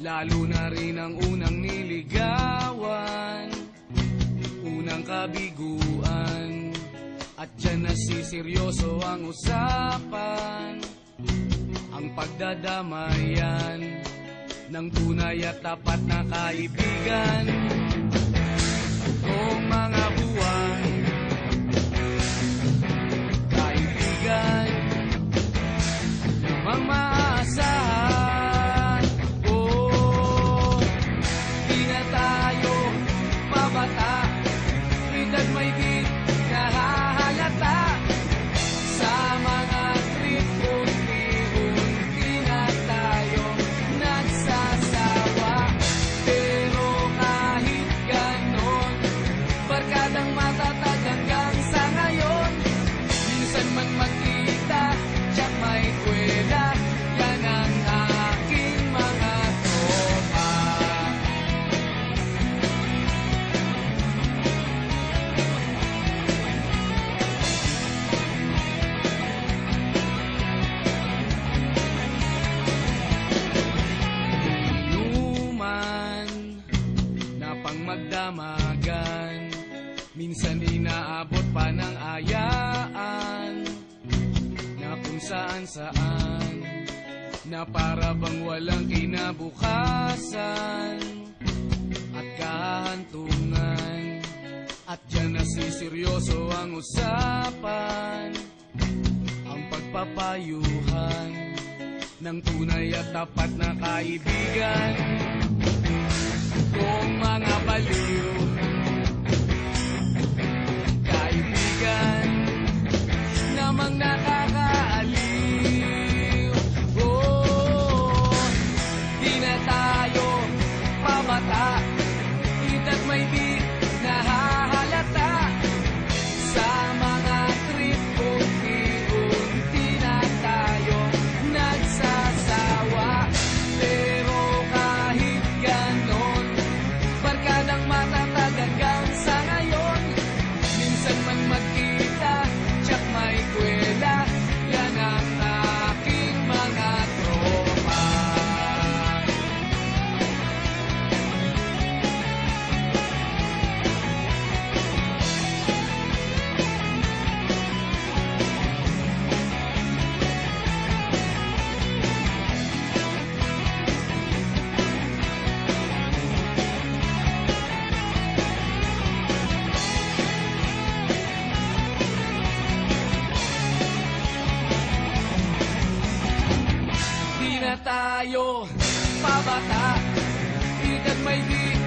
Lalo na rin ang unang niligawan, unang kabiguan, at dyan nasiseryoso ang usapan, ang pagdadamayan ng tunay at tapat na kaibigan. Kung mga buwan, kaibigan, namang maasahan. Oh, di na tayo babata, edad may di nahahalata. Sa mga trip, unti-unti na tayo nagsasawa. Pero kahit ganon, barkadang matatag hanggang sa ngayon. Minsan man magkita, tiyak may kwela, yan ang aking mga tropa. Inuman na pang magdamagan, minsan inaabot pa ng ayaan, na kung saan-saan, na para bang walang kinabukasan at kahantungan. At dyan nasiseryoso ang usapan, ang pagpapayuhan ng tunay at tapat na kaibigan. Kung mga baliw, kaibigan, namang nakakaaliw. Oh, di na tayo pabata, edad may di nahahalata. Sa mga trip, unti-unti na tayo nagsasawa. Pero kahit ganon, barkadang matatag hanggang sa ngayon. Minsan man magkita, tiyak may kwela, yan ang aking mga tropa. Di na tayo pabata, edad may di